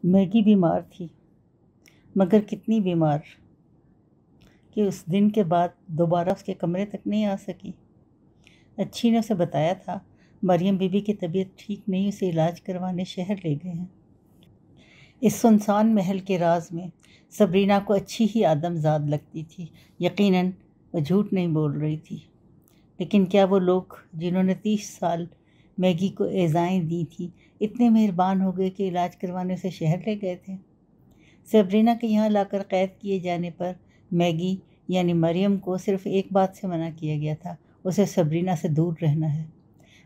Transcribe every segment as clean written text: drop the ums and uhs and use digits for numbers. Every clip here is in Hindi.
मैगी बीमार थी, मगर कितनी बीमार कि उस दिन के बाद दोबारा उसके कमरे तक नहीं आ सकी। अच्छी ने उसे बताया था मरियम बीबी की तबीयत ठीक नहीं, उसे इलाज करवाने शहर ले गए हैं। इस सुनसान महल के राज में सबरीना को अच्छी ही आदमजाद लगती थी। यकीनन वो झूठ नहीं बोल रही थी। लेकिन क्या वो लोग जिन्होंने 30 साल मैगी को एज़ाएं दी थी इतने मेहरबान हो गए कि इलाज करवाने से शहर ले गए थे? सबरीना के यहाँ लाकर कैद किए जाने पर मैगी यानी मरियम को सिर्फ एक बात से मना किया गया था, उसे सबरीना से दूर रहना है।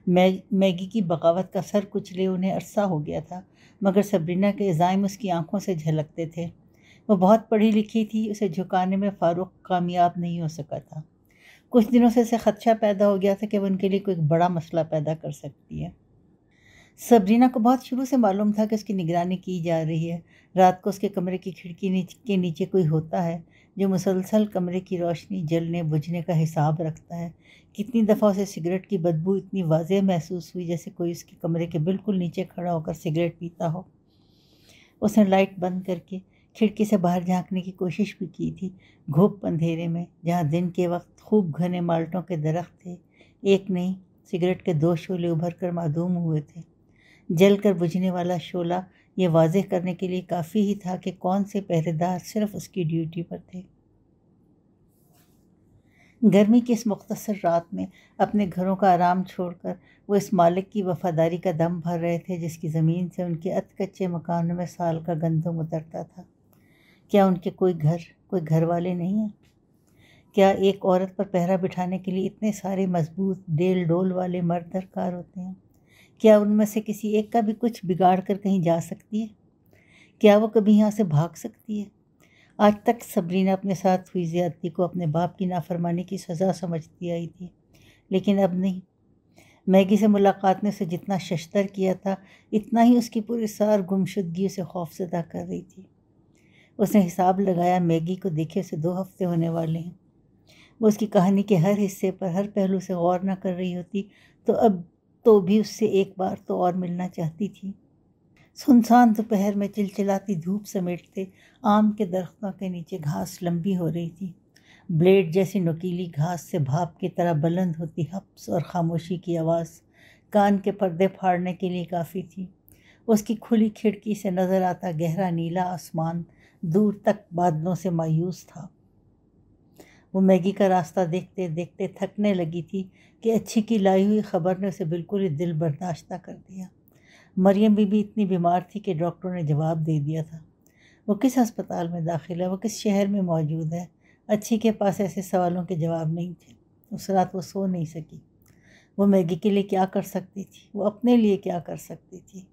मैगी की बगावत का सर कुचले उन्हें अरसा हो गया था, मगर सबरीना के इज़ाइम उसकी आंखों से झलकते थे। वो बहुत पढ़ी लिखी थी, उसे झुकाने में फ़ारूक कामयाब नहीं हो सका था। कुछ दिनों से उसे खदशा पैदा हो गया था कि वह उनके लिए कोई बड़ा मसला पैदा कर सकती है। सबरीना को बहुत शुरू से मालूम था कि उसकी निगरानी की जा रही है। रात को उसके कमरे की खिड़की के नीचे कोई होता है जो मुसलसल कमरे की रोशनी जलने बुझने का हिसाब रखता है। कितनी दफ़ा उसे सिगरेट की बदबू इतनी वाज़ेह महसूस हुई जैसे कोई उसके कमरे के बिल्कुल नीचे खड़ा होकर सिगरेट पीता हो। उसने लाइट बंद करके खिड़की से बाहर झांकने की कोशिश भी की थी। घुप अंधेरे में, जहाँ दिन के वक्त खूब घने माल्टों के दरख्त थे, एक नहीं सिगरेट के 2 शोले उभर कर मादूम हुए थे। जलकर बुझने वाला शोला ये वाज़ेह करने के लिए काफ़ी ही था कि कौन से पहरेदार सिर्फ उसकी ड्यूटी पर थे। गर्मी की इस मुख्तसर रात में अपने घरों का आराम छोड़कर वो इस मालिक की वफ़ादारी का दम भर रहे थे जिसकी ज़मीन से उनके अधकच्चे मकानों में साल का गंदम उतरता था। क्या उनके कोई घर वाले नहीं हैं? क्या एक औरत पर पहरा बिठाने के लिए इतने सारे मजबूत डेल डोल वाले मर्द दरकार होते हैं? क्या उनमें से किसी एक का भी कुछ बिगाड़ कर कहीं जा सकती है? क्या वो कभी यहाँ से भाग सकती है? आज तक सबरीना अपने साथ हुई ज़्यादती को अपने बाप की नाफरमानी की सज़ा समझती आई थी, लेकिन अब नहीं। मैगी से मुलाकात ने उसे जितना शश्तर किया था, इतना ही उसकी पूरी सार गुमशुदगी उसे खौफज़दा कर रही थी। उसने हिसाब लगाया, मैगी को देखे उसे 2 हफ्ते होने वाले हैं। वो उसकी कहानी के हर हिस्से पर, हर पहलू से गौर न कर रही होती तो अब तो भी उससे एक बार तो और मिलना चाहती थी। सुनसान दोपहर में चिलचिलाती धूप समेटते आम के दरख्तों के नीचे घास लंबी हो रही थी। ब्लेड जैसी नुकीली घास से भाप की तरह बुलंद होती हब्स और खामोशी की आवाज़ कान के पर्दे फाड़ने के लिए काफ़ी थी। उसकी खुली खिड़की से नज़र आता गहरा नीला आसमान दूर तक बादलों से मायूस था। वो मैगी का रास्ता देखते देखते थकने लगी थी कि अच्छी की लाई हुई खबर ने उसे बिल्कुल ही दिल बर्दाश्त कर दिया। मरियम बीबी इतनी बीमार थी कि डॉक्टरों ने जवाब दे दिया था। वो किस अस्पताल में दाखिल है, वो किस शहर में मौजूद है। अच्छी के पास ऐसे सवालों के जवाब नहीं थे। उस रात वो सो नहीं सकी। वो मैगी के लिए क्या कर सकती थी? वो अपने लिए क्या कर सकती थी?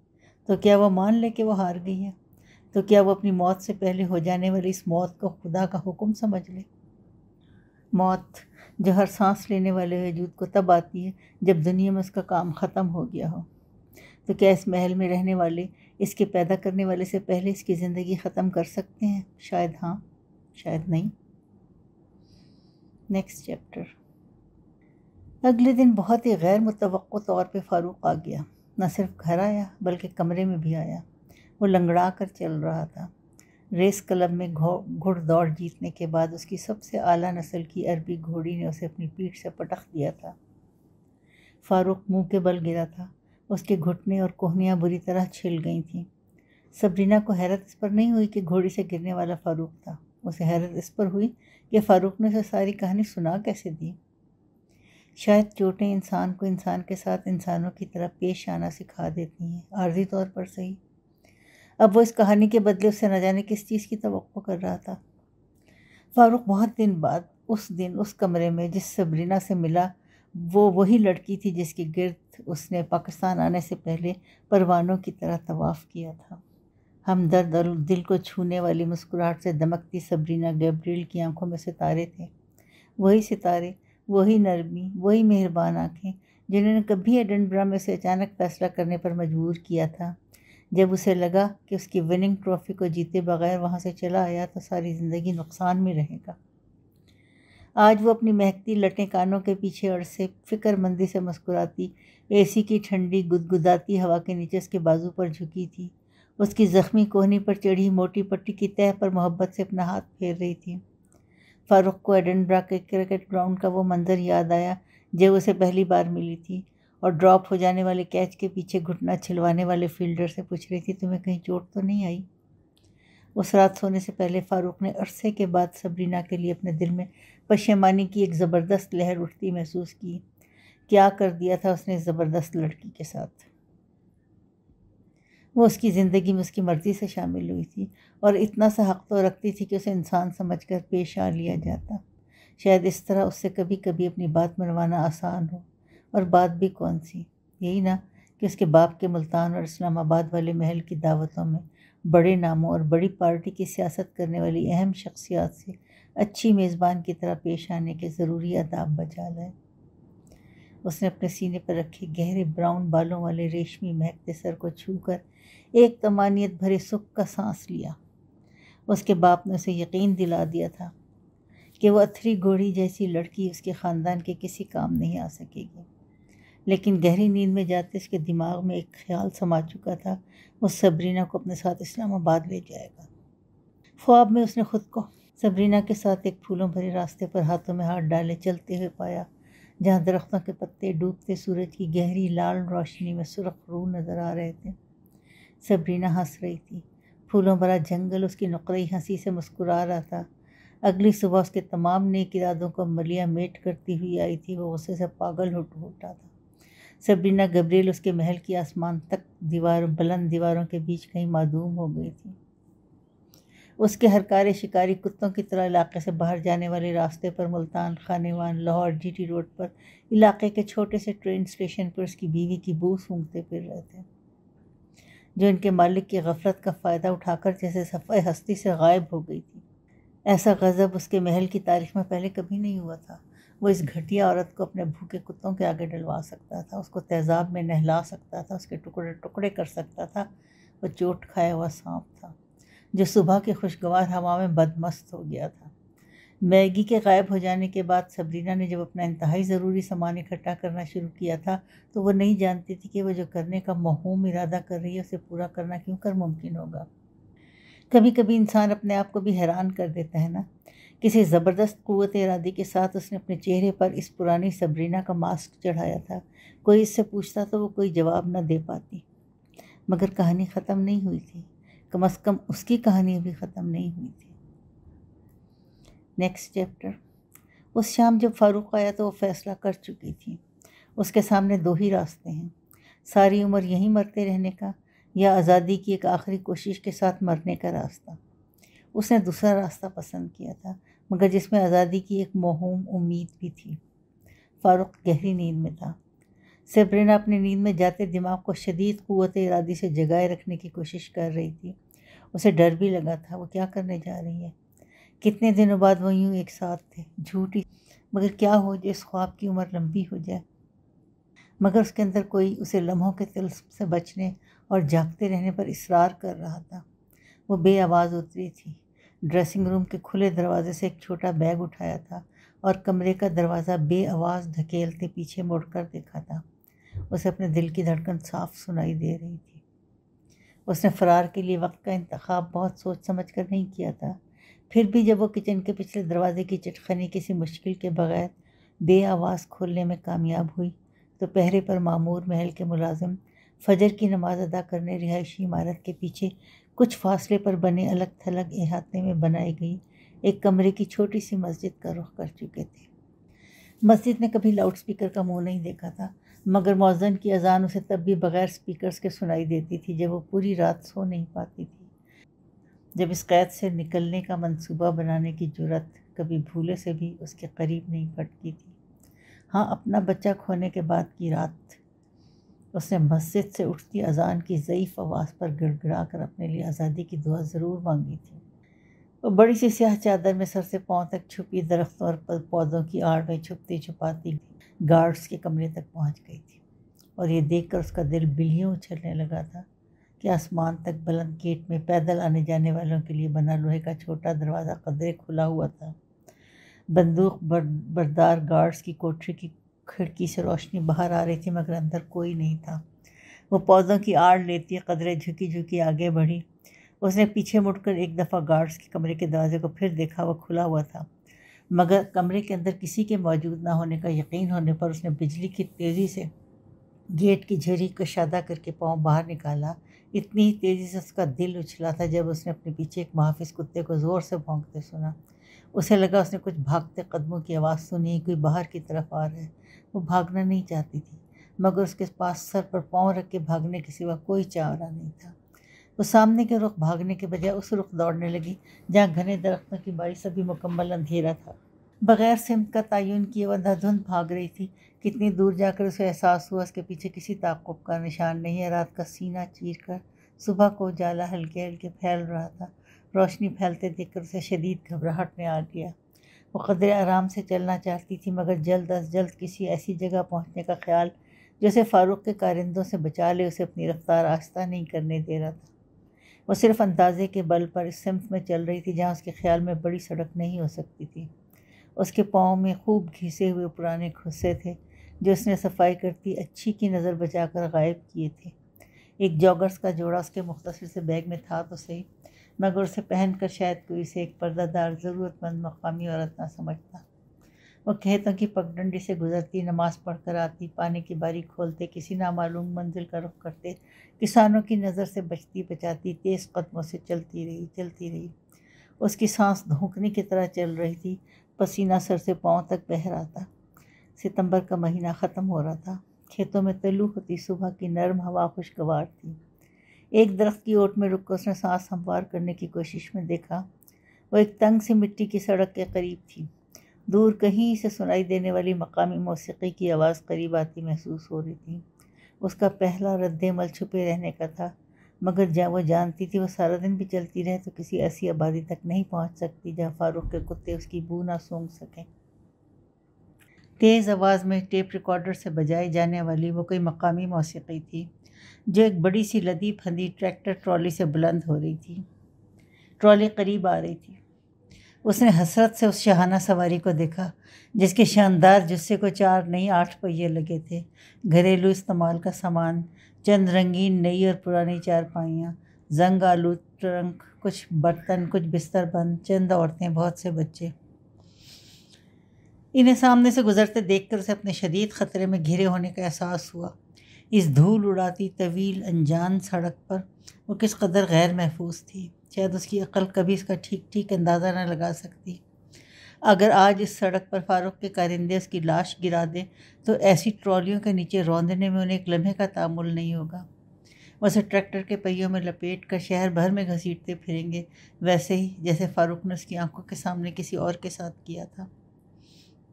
तो क्या वो मान ले कि वो हार गई है? तो क्या वो अपनी मौत से पहले हो जाने वाली इस मौत को खुदा का हुक्म समझ ले? मौत जो हर सांस लेने वाले वजूद को तब आती है जब दुनिया में उसका काम ख़त्म हो गया हो। तो क्या इस महल में रहने वाले इसके पैदा करने वाले से पहले इसकी ज़िंदगी ख़त्म कर सकते हैं? शायद हाँ, शायद नहीं। Next chapter. अगले दिन बहुत ही गैर मुतवक्को तौर पे फ़ारूक आ गया। न सिर्फ घर आया बल्कि कमरे में भी आया। वो लंगड़ा कर चल रहा था। रेस क्लब में घुड़दौड़ जीतने के बाद उसकी सबसे आला नस्ल की अरबी घोड़ी ने उसे अपनी पीठ से पटक दिया था। फ़ारूक मुंह के बल गिरा था। उसके घुटने और कोहनियाँ बुरी तरह छिल गई थीं। सबरीना को हैरत इस पर नहीं हुई कि घोड़ी से गिरने वाला फ़ारूक था। उसे हैरत इस पर हुई कि फ़ारूक ने उसे सारी कहानी सुना कैसे दी। शायद चोटें इंसान को इंसान के साथ इंसानों की तरह पेश आना सिखा देती हैं, आर्जी तौर पर सही। अब वो इस कहानी के बदले उससे न जाने किस चीज़ की तवक्को कर रहा था। फ़ारूक बहुत दिन बाद उस दिन उस कमरे में जिस सबरीना से मिला, वो वही लड़की थी जिसके गिर्द उसने पाकिस्तान आने से पहले परवानों की तरह तवाफ़ किया था। हमदर्द और दिल को छूने वाली मुस्कुराहट से दमकती सबरीना गैब्रिएल की आंखों में सितारे थे। वही सितारे, वही नरमी, वही मेहरबान आँखें जिन्होंने कभी एडिनबरा में उसे अचानक फ़ैसला करने पर मजबूर किया था। जब उसे लगा कि उसकी विनिंग ट्रॉफ़ी को जीते बगैर वहाँ से चला आया तो सारी ज़िंदगी नुकसान में रहेगा। आज वो अपनी महकती लटें कानों के पीछे अड़से फ़िक्रमंदी से मुस्कुराती एसी की ठंडी गुदगुदाती हवा के नीचे उसके बाजू पर झुकी थी। उसकी ज़ख्मी कोहनी पर चढ़ी मोटी पट्टी की तह पर मोहब्बत से अपना हाथ फेर रही थी। फ़ारूक को एडिनबरा के क्रिकेट ग्राउंड का वो मंज़र याद आया जब उसे पहली बार मिली थी और ड्रॉप हो जाने वाले कैच के पीछे घुटना छिलवाने वाले फील्डर से पूछ रही थी, तुम्हें कहीं चोट तो नहीं आई? उस रात सोने से पहले फ़ारूक ने अरसे के बाद सबरीना के लिए अपने दिल में पशेमानी की एक ज़बरदस्त लहर उठती महसूस की। क्या कर दिया था उसने इस ज़बरदस्त लड़की के साथ? वो उसकी ज़िंदगी में उसकी मर्ज़ी से शामिल हुई थी और इतना सा हक़ तो रखती थी कि उसे इंसान समझकर पेश आ लिया जाता। शायद इस तरह उससे कभी कभी अपनी बात मनवाना आसान हो। और बात भी कौन सी, यही ना कि उसके बाप के मुल्तान और इस्लामाबाद वाले महल की दावतों में बड़े नामों और बड़ी पार्टी की सियासत करने वाली अहम शख्सियात से अच्छी मेज़बान की तरह पेश आने के ज़रूरी आदाब बचा लाए। उसने अपने सीने पर रखे गहरे ब्राउन बालों वाले रेशमी महकते सर को छूकर एक तमानियत भरे सुख का सांस लिया। उसके बाप ने उसे यकीन दिला दिया था कि वो अथरी घोड़ी जैसी लड़की उसके ख़ानदान के किसी काम नहीं आ सकेगी। लेकिन गहरी नींद में जाते उसके दिमाग में एक ख्याल समा चुका था, वो सबरीना को अपने साथ इस्लामाबाद ले जाएगा। ख्वाब में उसने खुद को सबरीना के साथ एक फूलों भरे रास्ते पर हाथों में हाथ डाले चलते हुए पाया, जहाँ दरख्तों के पत्ते डूबते सूरज की गहरी लाल रोशनी में सुर्ख रूह नज़र आ रहे थे। सबरीना हंस रही थी। फूलों भरा जंगल उसकी नुक्कड़ी हंसी से मुस्कुरा रहा था। अगली सुबह उसके तमाम नेक इरादों को मलिया मेट करती हुई आई थी। वो गुस्से से पागल हो उठा था। सबरीना गब्रिएल उसके महल की आसमान तक बुलंद दीवारों के बीच कहीं मादूम हो गई थी। उसके हरकारे शिकारी कुत्तों की तरह इलाके से बाहर जाने वाले रास्ते पर मुल्तान, खानेवान, लाहौर जीटी रोड पर इलाके के छोटे से ट्रेन स्टेशन पर उसकी बीवी की बू सूंघते फिर रहे थे, जो इनके मालिक की गफलत का फ़ायदा उठाकर जैसे सफ़े हस्ती से गायब हो गई थी। ऐसा गज़ब उसके महल की तारीख में पहले कभी नहीं हुआ था। वो इस घटिया औरत को अपने भूखे कुत्तों के आगे डलवा सकता था, उसको तेज़ाब में नहला सकता था, उसके टुकड़े टुकड़े कर सकता था। वो चोट खाया हुआ सांप था जो सुबह की खुशगवार हवा में बदमस्त हो गया था। मैगी के गायब हो जाने के बाद सबरीना ने जब अपना इंतहाई ज़रूरी सामान इकट्ठा करना शुरू किया था, तो वो नहीं जानती थी कि वो जो करने का महूम इरादा कर रही है उसे पूरा करना क्यों कर मुमकिन होगा। कभी कभी इंसान अपने आप को भी हैरान कर देता है ना। किसी ज़बरदस्त क़ुव्वत इरादी के साथ उसने अपने चेहरे पर इस पुरानी सबरीना का मास्क चढ़ाया था। कोई इससे पूछता तो वो कोई जवाब न दे पाती। मगर कहानी ख़त्म नहीं हुई थी। कम अज़ कम उसकी कहानी अभी ख़त्म नहीं हुई थी। Next chapter. उस शाम जब फ़ारूक आया तो वो फ़ैसला कर चुकी थी। उसके सामने दो ही रास्ते हैं, सारी उम्र यहीं मरते रहने का या आज़ादी की एक आखिरी कोशिश के साथ मरने का रास्ता। उसने दूसरा रास्ता पसंद किया था, मगर जिसमें आज़ादी की एक मौहूम उम्मीद भी थी। फ़ारूक गहरी नींद में था। सबरीना अपनी नींद में जाते दिमाग को शदीद क़ुव्वत इरादी से जगाए रखने की कोशिश कर रही थी। उसे डर भी लगा था, वो क्या करने जा रही है। कितने दिनों बाद वो यूँ एक साथ थे, झूठी। मगर क्या हो जो इस ख्वाब की उम्र लंबी हो जाए। मगर उसके अंदर कोई उसे लम्हों के तिल्स्म से बचने और जागते रहने पर इसरार कर रहा था। वो बेआवाज़ उतरी थी। ड्रेसिंग रूम के खुले दरवाजे से एक छोटा बैग उठाया था और कमरे का दरवाज़ा बेआवाज़ धकेलते पीछे मुड़कर देखा था। उसे अपने दिल की धड़कन साफ सुनाई दे रही थी। उसने फ़रार के लिए वक्त का इंतखाब बहुत सोच समझ कर नहीं किया था। फिर भी जब वो किचन के पिछले दरवाजे की चटखनी किसी मुश्किल के बगैर बेआवाज़ खोलने में कामयाब हुई, तो पहरे पर मामूर महल के मुलाजिम फजर की नमाज अदा करने रिहायशी इमारत के पीछे कुछ फासले पर बने अलग थलग इहाते में बनाई गई एक कमरे की छोटी सी मस्जिद का रुख कर चुके थे। मस्जिद ने कभी लाउड स्पीकर का मुंह नहीं देखा था, मगर मौज़िन की अजान उसे तब भी बग़ैर स्पीकर्स के सुनाई देती थी जब वो पूरी रात सो नहीं पाती थी, जब इस कैद से निकलने का मंसूबा बनाने की जुर्रत कभी भूले से भी उसके करीब नहीं फटकी थी। हाँ, अपना बच्चा खोने के बाद की रात उसने मस्जिद से उठती अजान की ज़ईफ़ आवाज़ पर गिड़गिड़ा कर अपने लिए आज़ादी की दुआ ज़रूर मांगी थी। वो बड़ी सी स्याह चादर में सर से पाँव तक छुपी दरख्तों और पौधों की आड़ में छुपती छुपाती गार्ड्स के कमरे तक पहुंच गई थी। और ये देखकर उसका दिल बिल्लियों उछलने लगा था कि आसमान तक बुलंद गेट में पैदल आने जाने वालों के लिए बना लोहे का छोटा दरवाज़ा कदरे खुला हुआ था। बंदूक बरदार गार्ड्स की कोठरी की खिड़की से रोशनी बाहर आ रही थी, मगर अंदर कोई नहीं था। वो पौधों की आड़ लेती कदरे झुकी झुकी आगे बढ़ी। उसने पीछे मुड़कर एक दफ़ा गार्ड्स के कमरे के दरवाजे को फिर देखा। वह खुला हुआ था, मगर कमरे के अंदर किसी के मौजूद ना होने का यकीन होने पर उसने बिजली की तेज़ी से गेट की झुर्री कशादा करके पाँव बाहर निकाला। इतनी ही तेज़ी से उसका दिल उछला था जब उसने अपने पीछे एक मुहाफिज कुत्ते को ज़ोर से भौंकते सुना। उसे लगा उसने कुछ भागते कदमों की आवाज़ सुनी, कोई बाहर की तरफ आ रहा है। वो भागना नहीं चाहती थी, मगर उसके पास सर पर पाँव रख के भागने के सिवा कोई चारा नहीं था। वो सामने के रुख भागने के बजाय उस रुख दौड़ने लगी जहाँ घने दरख्तों की बारिश अभी मुकम्मल अंधेरा था। बगैर सिमत का तयन किए वह अंधाधुंध भाग रही थी। कितनी दूर जाकर उसे एहसास हुआ उसके पीछे किसी ताक़ुब का निशान नहीं है। रात का सीना चीर कर सुबह को उजाला हल्के हल्के फैल रहा था। रोशनी फैलते देखकर उसे शदीद घबराहट में आ गया। वो कदरे आराम से चलना चाहती थी, मगर जल्द अज जल्द किसी ऐसी जगह पहुंचने का ख्याल जो उसे फ़ारूक के कारिंदों से बचा ले उसे अपनी रफ्तार आहिस्ता नहीं करने दे रहा था। वो सिर्फ अंदाजे के बल पर इस सिमत में चल रही थी जहाँ उसके ख्याल में बड़ी सड़क नहीं हो सकती थी। उसके पाँव में खूब घिसे हुए पुराने खुस्से थे जो उसने सफाई करती अच्छी की नज़र बचाकर गायब किए थे। एक जॉगर्स का जोड़ा उसके मुख्तसर से बैग में था तो सही, मगर उसे पहनकर शायद कोई इसे एक पर्दादार ज़रूरतमंद मकामी औरत ना समझता। वो खेतों की पगडंडी से गुजरती, नमाज पढ़कर आती, पानी की बारी खोलते, किसी नामालूम मंजिल का रुख करते, किसानों की नज़र से बचती बचाती तेज़ कदमों से चलती रही। उसकी सांस धोंकने की तरह चल रही थी। पसीना सर से पाँव तक बह रहा था। सितंबर का महीना ख़त्म हो रहा था। खेतों में तलू होती सुबह की नरम हवा खुशगवार थी। एक दरख्त की ओट में रुककर उसने सांस हमवार करने की कोशिश में देखा। वो एक तंग सी मिट्टी की सड़क के करीब थी। दूर कहीं से सुनाई देने वाली मकामी मौसीकी की आवाज़ करीब आती महसूस हो रही थी। उसका पहला रद्द-ए-अमल छुपे रहने का था, मगर जहाँ वो जानती थी वो सारा दिन भी चलती रहे तो किसी ऐसी आबादी तक नहीं पहुँच सकती जहाँ फ़ारूक के कुत्ते उसकी बू ना सूंघ सकें। तेज़ आवाज़ में टेप रिकॉर्डर से बजाई जाने वाली वो कोई मकामी मौसीकी थी जो एक बड़ी सी लदी फंदी ट्रैक्टर ट्रॉली से बुलंद हो रही थी। ट्रॉली करीब आ रही थी। उसने हसरत से उस शाहाना सवारी को देखा जिसके शानदार जुस्से को 4 नहीं 8 पहिए लगे थे। घरेलू इस्तेमाल का सामान, चंद रंगीन नई और पुरानी चारपाइयाँ, जंग आलू ट्रंक, कुछ बर्तन, कुछ बिस्तर बंद, चंद औरतें, बहुत से बच्चे। इन्हें सामने से गुजरते देखकर उसे अपने शदीद ख़तरे में घिरे होने का एहसास हुआ। इस धूल उड़ाती तवील अनजान सड़क पर वो किस कदर गैर महफूज थी। शायद उसकी अक्ल कभी इसका ठीक ठीक अंदाज़ा न लगा सकती। अगर आज इस सड़क पर फ़ारूक के कारिंदे उसकी लाश गिरा दें तो ऐसी ट्रॉलियों के नीचे रौंदने में उन्हें एक लम्हे का तामुल नहीं होगा। वैसे ट्रैक्टर के पहियों में लपेट कर शहर भर में घसीटते फिरेंगे, वैसे ही जैसे फ़ारूक ने उसकी आंखों के सामने किसी और के साथ किया था।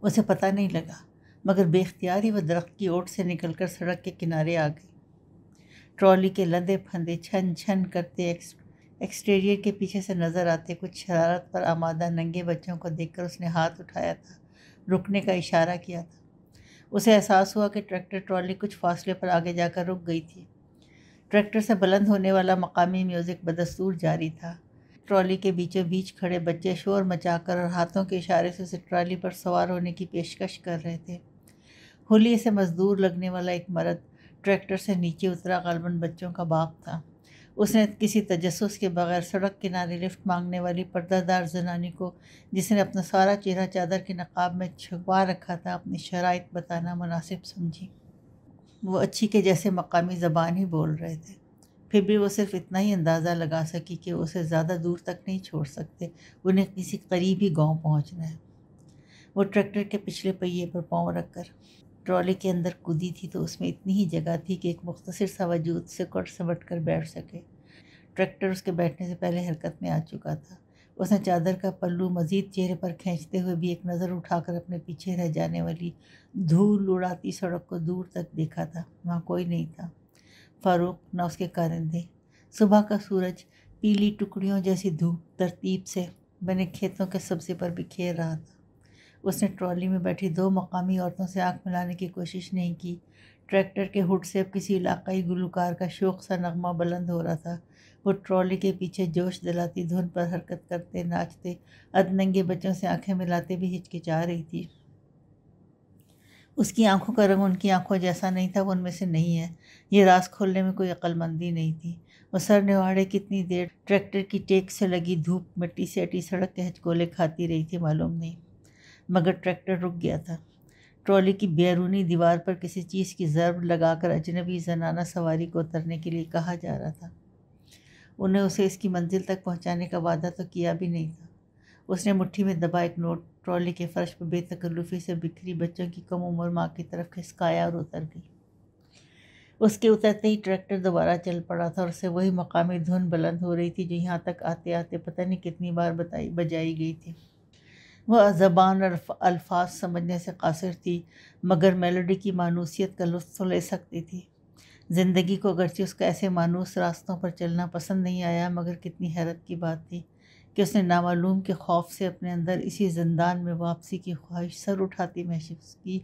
उसे पता नहीं लगा, मगर बेख्तियार ही वह दरख्त की ओट से निकलकर सड़क के किनारे आ गई। ट्रॉली के लंदे फंदे छन छन करते एक्सटीरियर के पीछे से नज़र आते। कुछ शरारत पर आमादा नंगे बच्चों को देखकर उसने हाथ उठाया था, रुकने का इशारा किया था। उसे एहसास हुआ कि ट्रैक्टर ट्रॉली कुछ फासले पर आगे जाकर रुक गई थी। ट्रैक्टर से बुलंद होने वाला मकामी म्यूज़िक बदस्तूर जारी था। ट्रॉली के बीचों बीच खड़े बच्चे शोर मचाकर और हाथों के इशारे से उसे ट्रॉली पर सवार होने की पेशकश कर रहे थे। हुलिये से मजदूर लगने वाला एक मर्द ट्रैक्टर से नीचे उतरा, ग़ालिबन बच्चों का बाप था। उसने किसी तजस्सुस के बगैर सड़क किनारे लिफ्ट मांगने वाली पर्दादार जनानी को, जिसने अपना सारा चेहरा चादर के नकाब में छुपा रखा था, अपनी शराइत बताना मुनासिब समझी। वो अच्छी के जैसे मकामी ज़बान ही बोल रहे थे, फिर भी वो सिर्फ इतना ही अंदाज़ा लगा सकी कि उसे ज़्यादा दूर तक नहीं छोड़ सकते, उन्हें किसी करीबी गांव पहुंचना है। वो ट्रैक्टर के पिछले पहिए पर पाँव रखकर ट्रॉली के अंदर कूदी थी तो उसमें इतनी ही जगह थी कि एक मुख्तसर सा वजूद सिकुड़ सिमट कर बैठ सके। ट्रैक्टर उसके बैठने से पहले हरकत में आ चुका था। उसने चादर का पल्लू मज़ीद चेहरे पर खींचते हुए भी एक नज़र उठाकर अपने पीछे रह जाने वाली धूल उड़ाती सड़क को दूर तक देखा था। वहाँ कोई नहीं था, फ़ारूक न उसके कारिंदे। सुबह का सूरज पीली टुकड़ियों जैसी धूप तरतीब से बने खेतों के सब्ज़े पर बिखेर रहा था। उसने ट्रॉली में बैठी 2 मकामी औरतों से आंख मिलाने की कोशिश नहीं की। ट्रैक्टर के हुड से अब किसी इलाकाई गुलकार का शौक सा नगमा बुलंद हो रहा था। वो ट्रॉली के पीछे जोश दिलाती धुन पर हरकत करते, नाचते, अधनंगे बच्चों से आंखें मिलाते भी हिचकिचा रही थी। उसकी आंखों का रंग उनकी आंखों जैसा नहीं था, वो उनमें से नहीं है। ये राज खोलने में कोई अक्लमंदी नहीं थी। वो सर निवाड़े कितनी देर ट्रैक्टर की टेक से लगी धूप मिट्टी से अटी सड़क के हचकोले खाती रही थी मालूम नहीं, मगर ट्रैक्टर रुक गया था। ट्रॉली की बैरूनी दीवार पर किसी चीज़ की ज़रब लगाकर अजनबी जनाना सवारी को उतरने के लिए कहा जा रहा था। उन्हें उसे इसकी मंजिल तक पहुंचाने का वादा तो किया भी नहीं था। उसने मुट्ठी में दबा एक नोट ट्रॉली के फर्श पर बेतकल्लुफ़ी से बिखरी बच्चों की कम उम्र माँ की तरफ खिसकाया और उतर गई। उसके उतरते ही ट्रैक्टर दोबारा चल पड़ा था और उससे वही मकामी धुन बुलंद हो रही थी जो यहाँ तक आते आते पता नहीं कितनी बार बजाई गई थी। वह ज़बान और अल्फाज समझने से कासिर थी, मगर मेलोडी की मानूसियत का लुत्फ़ ले सकती थी। ज़िंदगी को अगरचे उसका ऐसे मानूस रास्तों पर चलना पसंद नहीं आया, मगर कितनी हैरत की बात थी कि उसने नामालूम के खौफ से अपने अंदर इसी ज़िंदान में वापसी की ख्वाहिश सर उठाती महसूस की,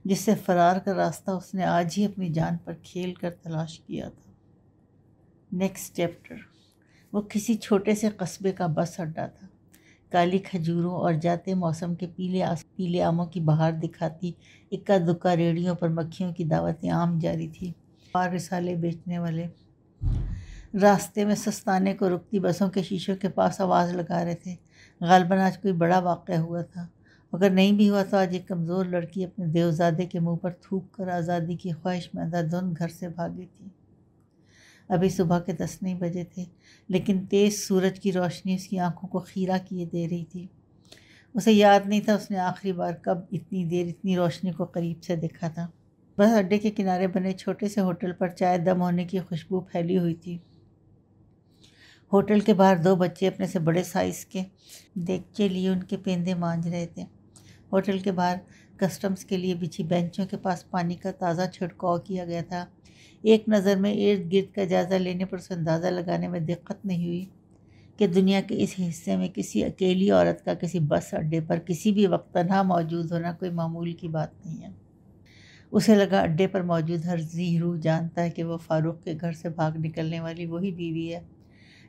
जिससे फ़रार का रास्ता उसने आज ही अपनी जान पर खेल कर तलाश किया था। Next chapter. वो किसी छोटे से कस्बे का बस अड्डा था। काली खजूरों और जाते मौसम के पीले आमों की बहार दिखाती इक्का दुक्का रेड़ियों पर मक्खियों की दावतें आम जारी थी। पार रिसाले बेचने वाले रास्ते में सस्ताने को रुकती बसों के शीशों के पास आवाज़ लगा रहे थे। गालबन आज कोई बड़ा वाक़या हुआ था। अगर नहीं भी हुआ तो आज एक कमज़ोर लड़की अपने देवज़ादे के मुंह पर थूक कर आज़ादी की ख्वाहिश में अंधाधुंध घर से भागी थी। अभी सुबह के 10 नहीं बजे थे, लेकिन तेज़ सूरज की रोशनी उसकी आंखों को खीरा किए दे रही थी। उसे याद नहीं था उसने आखिरी बार कब इतनी देर इतनी रोशनी को करीब से देखा था। बस अड्डे के किनारे बने छोटे से होटल पर चाय दम होने की खुशबू फैली हुई थी। होटल के बाहर 2 बच्चे अपने से बड़े साइज़ के देगचे लिए उनके पेंदे मांझ रहे थे। होटल के बाहर कस्टम्स के लिए बिछी बेंचों के पास पानी का ताज़ा छिड़काव किया गया था। एक नज़र में इर्द गिर्द का जायज़ा लेने पर उसे अंदाज़ा लगाने में दिक्कत नहीं हुई कि दुनिया के इस हिस्से में किसी अकेली औरत का किसी बस अड्डे पर किसी भी वक्त तन्हा मौजूद होना कोई मामूल की बात नहीं है। उसे लगा अड्डे पर मौजूद हर जी रूह जानता है कि वह फ़ारूक के घर से भाग निकलने वाली वही बीवी है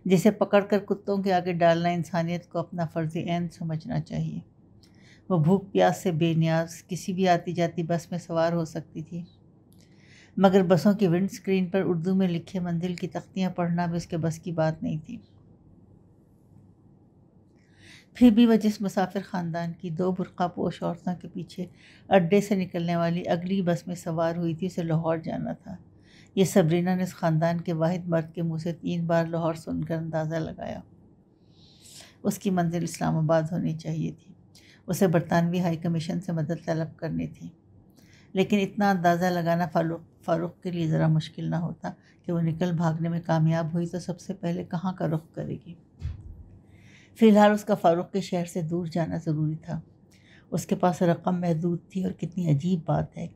जिसे पकड़कर कुत्तों के आगे डालना इंसानियत को अपना फ़र्ज़ ऐन समझना चाहिए। वह भूख प्यास से बेनियाज किसी भी आती जाती बस में सवार हो सकती थी, मगर बसों की विंड स्क्रीन पर उर्दू में लिखे मंजिल की तख्तियाँ पढ़ना भी उसके बस की बात नहीं थी। फिर भी वह जिस मुसाफिर ख़ानदान की 2 बुर्क़ापोश औरतों के पीछे अड्डे से निकलने वाली अगली बस में सवार हुई थी, उसे लाहौर जाना था। ये सबरीना ने इस ख़ानदान के वाहिद मर्द के मुँह से 3 बार लाहौर सुनकर अंदाज़ा लगाया। उसकी मंजिल इस्लामाबाद होनी चाहिए थी। उसे बरतानवी हाई कमीशन से मदद तलब करनी थी, लेकिन इतना अंदाज़ा लगाना फ़ारूक के लिए ज़रा मुश्किल ना होता कि वो निकल भागने में कामयाब हुई तो सबसे पहले कहाँ का रुख करेगी। फ़िलहाल उसका फ़ारूक के शहर से दूर जाना ज़रूरी था। उसके पास रकम महदूद थी और कितनी अजीब बात है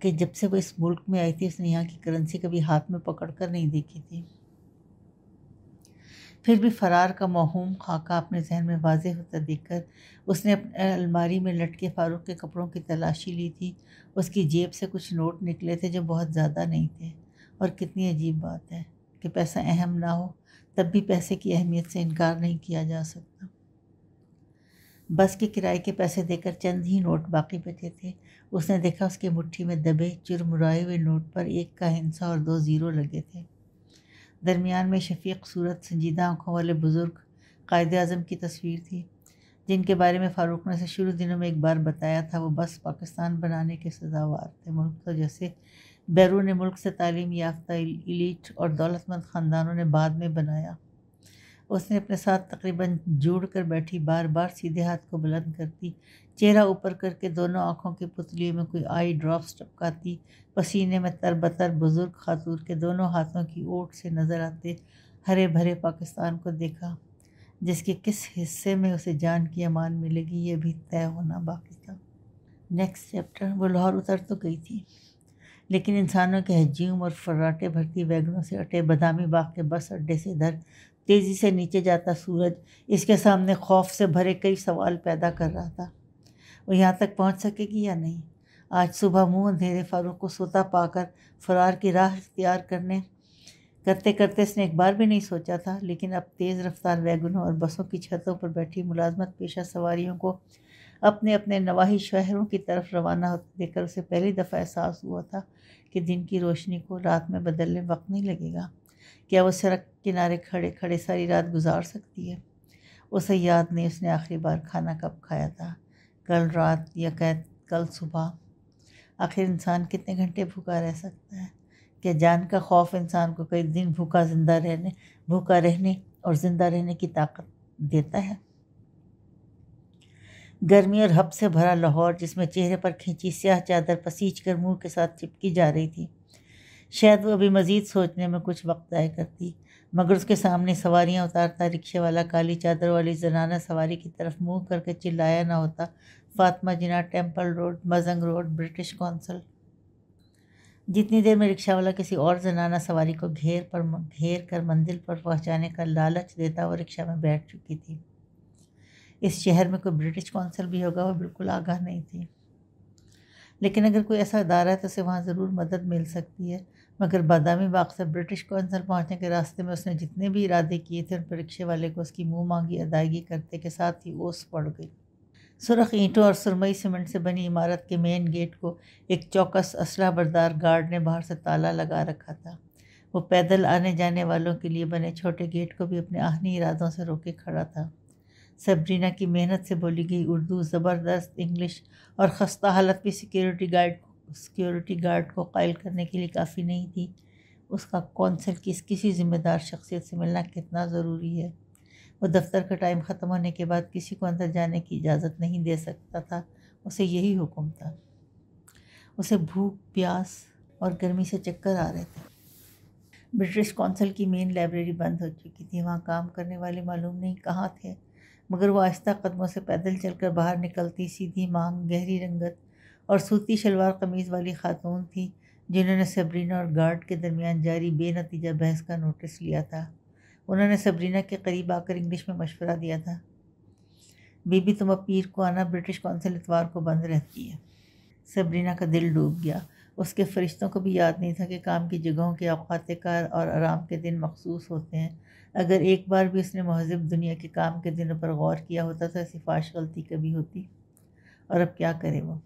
कि जब से वो इस मुल्क में आई थी उसने यहाँ की करेंसी कभी हाथ में पकड़ कर नहीं देखी थी। फिर भी फ़रार का मौहूम खाका अपने जहन में वाज़ेह होता देखकर उसने अपने अलमारी में लटके फ़ारूक के कपड़ों की तलाशी ली थी। उसकी जेब से कुछ नोट निकले थे जो बहुत ज़्यादा नहीं थे। और कितनी अजीब बात है कि पैसा अहम ना हो तब भी पैसे की अहमियत से इनकार नहीं किया जा सकता। बस के किराए के पैसे देकर चंद ही नोट बाकी बचे थे। उसने देखा उसकी मुट्ठी में दबे चुरमुराए हुए नोट पर 1 का हिंसा और 2 ज़ीरो लगे थे। दरमियान में शफीक सूरत संजीदा आँखों वाले बुज़ुर्ग कायद-ए-आज़म की तस्वीर थी, जिनके बारे में फ़ारूक ने उसे शुरू दिनों में एक बार बताया था। वो बस पाकिस्तान बनाने के सज़ावार थे। मुल्क तो जैसे बैरून मुल्क से तालीम याफ्ता एलीट और दौलतमंद ख़ानदानों ने बाद में बनाया। उसने अपने साथ तकरीबन जुड़ कर बैठी बार बार सीधे हाथ को बुलंद करती, चेहरा ऊपर करके दोनों आँखों की पुतलियों में कोई आई ड्रॉप्स टपकाती, पसीने में तरबतर बुज़ुर्ग खातून के दोनों हाथों की ओट से नज़र आते हरे भरे पाकिस्तान को देखा, जिसके किस हिस्से में उसे जान की अमान मिलेगी ये भी तय होना बाकी था। Next chapter. वो लाहौर उतर तो गई थी, लेकिन इंसानों के हजूम और फर्राटे भरती वैगनों से अटे बदामी बाग के बस अड्डे से इधर तेज़ी से नीचे जाता सूरज इसके सामने खौफ से भरे कई सवाल पैदा कर रहा था। वो यहाँ तक पहुँच सकेगी या नहीं। आज सुबह मुँह अंधेरे फ़ारूक को सोता पाकर फ़रार की राह इख्तियार करते करते इसने एक बार भी नहीं सोचा था, लेकिन अब तेज़ रफ्तार वैगनों और बसों की छतों पर बैठी मुलाजमत पेशा सवारियों को अपने अपने नवाही शहरों की तरफ रवाना होते देखकर उसे पहली दफ़ा एहसास हुआ था कि दिन की रोशनी को रात में बदलने वक्त नहीं लगेगा। क्या वो सड़क किनारे खड़े खड़े सारी रात गुजार सकती है? उसे याद नहीं उसने आखिरी बार खाना कब खाया था, कल रात या कैद कल सुबह। आखिर इंसान कितने घंटे भूखा रह सकता है? क्या जान का खौफ इंसान को कई दिन भूखा रहने और ज़िंदा रहने की ताकत देता है? गर्मी और हब से भरा लाहौर, जिसमें चेहरे पर खींची स्याह चादर पसीज कर मुंह के साथ चिपकी जा रही थी। शायद वो अभी मज़ीद सोचने में कुछ वक्त ज़ाया करती, मगर उसके सामने सवारियां उतारता रिक्शे वाला काली चादर वाली जनाना सवारी की तरफ मुंह करके चिल्लाया ना होता, Fatima Jinnah, Temple Road, Mozang Road, British Council. जितनी देर में रिक्शा वाला किसी और जनाना सवारी को घेर कर मंजिल पर पहुंचाने का लालच देता, वो रिक्शा में बैठ चुकी थी। इस शहर में कोई ब्रिटिश कौंसल भी होगा, वो बिल्कुल आगाह नहीं थी। लेकिन अगर कोई ऐसा अदारा है तो उसे वहाँ ज़रूर मदद मिल सकती है। मगर बादामी बाग से ब्रिटिश कौंसल पहुँचने के रास्ते में उसने जितने भी इरादे किए थे, उन पर रिक्शे वाले को उसकी मुँह मांगी अदायगी करते के साथ ही ओस पड़ गई। सुरख ईंटों और सुरमई सीमेंट से बनी इमारत के मेन गेट को एक चौकस असला बरदार गार्ड ने बाहर से ताला लगा रखा था। वो पैदल आने जाने वालों के लिए बने छोटे गेट को भी अपने आहनी इरादों से रोके खड़ा था। सबरीना की मेहनत से बोली गई उर्दू, ज़बरदस्त इंग्लिश और ख़स्ता हालत में सिक्योरिटी गार्ड को कायल करने के लिए काफ़ी नहीं थी। उसका कौंसल की किसी ज़िम्मेदार शख्सियत से मिलना कितना ज़रूरी है। वो दफ्तर का टाइम ख़त्म होने के बाद किसी को अंदर जाने की इजाज़त नहीं दे सकता था। उसे यही हुक्म था। उसे भूख, प्यास और गर्मी से चक्कर आ रहे थे। ब्रिटिश कौंसल की मेन लाइब्रेरी बंद हो चुकी थी। वहाँ काम करने वाले मालूम नहीं कहाँ थे, मगर वो आहिस्ता कदमों से पैदल चलकर बाहर निकलती सीधी मांग, गहरी रंगत और सूती शलवार कमीज़ वाली खातून थी, जिन्होंने सबरीना और गार्ड के दरमियान जारी बेनतीजा बहस का नोटिस लिया था। उन्होंने सबरीना के करीब आकर इंग्लिश में मशवरा दिया था, बीबी तुम अब पीर को आना, ब्रिटिश कौंसल इतवार को बंद रहती है। सबरीना का दिल डूब गया। उसके फरिश्तों को भी याद नहीं था कि काम की जगहों के औकात कार और आराम के दिन मखसूस होते हैं। अगर एक बार भी उसने महज़िब दुनिया के काम के दिनों पर गौर किया होता तो ऐसी फाश गलती कभी होती। और अब क्या करे वो?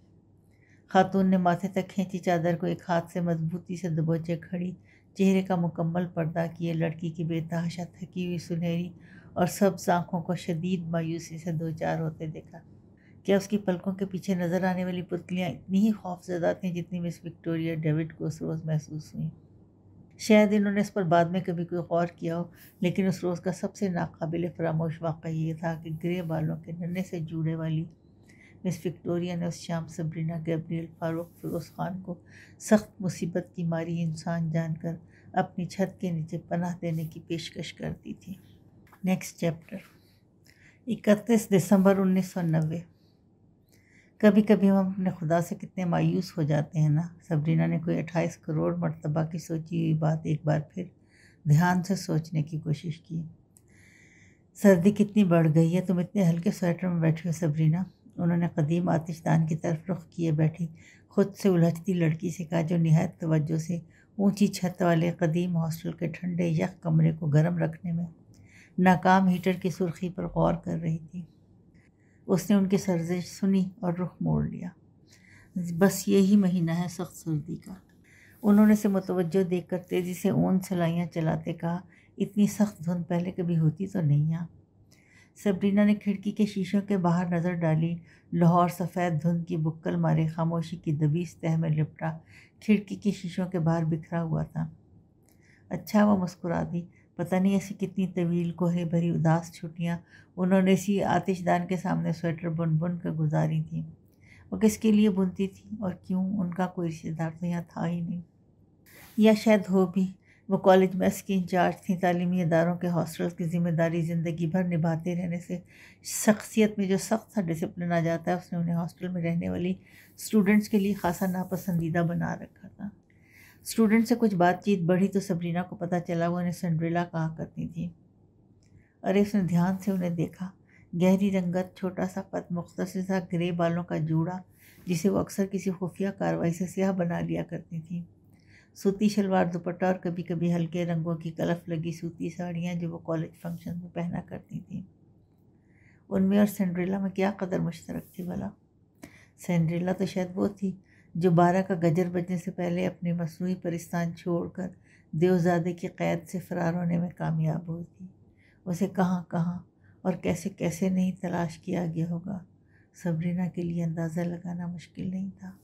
खातून ने माथे तक खींची चादर को एक हाथ से मजबूती से दबोचे खड़ी, चेहरे का मुकम्मल पर्दा किए लड़की की बेतहाशा थकी हुई सुनहरी और सब्ज़ आँखों को शदीद मायूसी से दो चार होते देखा। क्या उसकी पलकों के पीछे नज़र आने वाली पुतलियाँ इतनी ही खौफज़दा थीं जितनी मिस विक्टोरिया डेविड को उस रोज़ महसूस हुई? शायद इन्होंने इस पर बाद में कभी कोई गौर किया हो, लेकिन उस रोज़ का सबसे नाकाबिल फरामोश वाक़या ये था कि ग्रे बालों के नन्हे से जूड़े वाली मिस विक्टोरिया ने उस शाम सबरीना, गैब्रियल, फ़ारूक, फ़िरोज़ ख़ान को सख्त मुसीबत की मारी इंसान जानकर अपनी छत के नीचे पनाह देने की पेशकश कर दी थी। Next chapter. 31 दिसंबर 1990। कभी कभी हम अपने खुदा से कितने मायूस हो जाते हैं ना। सबरीना ने कोई 28 करोड़ मरतबा की सोची हुई बात एक बार फिर ध्यान से सोचने की कोशिश की। सर्दी कितनी बढ़ गई है, तुम इतने हल्के स्वेटर में बैठी हो सबरीना। उन्होंने कदीम आतिशदान की तरफ रुख किए बैठी खुद से उलझती लड़की से कहा, जो निहायत तवज्जो से ऊंची छत वाले कदीम हॉस्टल के ठंडे यख कमरे को गर्म रखने में नाकाम हीटर की सुर्खी पर गौर कर रही थी। उसने उनकी सर्जिश सुनी और रुख मोड़ लिया। बस यही महीना है सख्त सर्दी का। उन्होंने से मुतवज्जो देखकर तेज़ी से ऊन सिलाइयाँ चलाते कहा, इतनी सख्त धुंध पहले कभी होती तो नहीं यहाँ। सबरीना ने खिड़की के शीशों के बाहर नज़र डाली। लाहौर सफ़ेद धुंध की बुक्कल मारे खामोशी की दबीस तह में लिपटा खिड़की के शीशों के बाहर बिखरा हुआ था। अच्छा, वो मुस्कुरा दी। पता नहीं ऐसी कितनी तवील कोहरे भरी उदास छुट्टियाँ उन्होंने इसी आतिशदान के सामने स्वेटर बुन बुन कर गुजारी थी। वो किसके लिए बुनती थी और क्यों? उनका कोई रिश्तेदार तो यहाँ था ही नहीं, या शायद हो भी। वो कॉलेज मेस की इंचार्ज थी। तालीमी इदारों के हॉस्टल्स की ज़िम्मेदारी ज़िंदगी भर निभाते रहने से शख्सियत में जो सख्त सा डिसिप्लिन आ जाता है, उसने उन्हें हॉस्टल में रहने वाली स्टूडेंट्स के लिए खासा नापसंदीदा बना रखा था। स्टूडेंट से कुछ बातचीत बढ़ी तो सबरीना को पता चला वो उन्हें सिंड्रेला कहा करती थी। अरे, उसने ध्यान से उन्हें देखा। गहरी रंगत, छोटा सा कद, मुख्तसर सा ग्रे बालों का जूड़ा, जिसे वो अक्सर किसी खुफिया कार्रवाई से स्याह बना लिया करती थी। सूती शलवार, दुपट्टा और कभी कभी हल्के रंगों की कलफ लगी सूती साड़ियाँ जो वो कॉलेज फंक्शन में पहना करती थी। उनमें और सिंड्रेला में क्या कदर मुश्तरक थी भला। सिंड्रेला तो शायद वो थी जो 12 का गजर बजने से पहले अपने मसनूई परिस्तान छोड़कर देवज़ादे की क़ैद से फ़रार होने में कामयाब हुई थी। उसे कहाँ कहाँ और कैसे कैसे नहीं तलाश किया गया होगा, सबरीना के लिए अंदाज़ा लगाना मुश्किल नहीं था।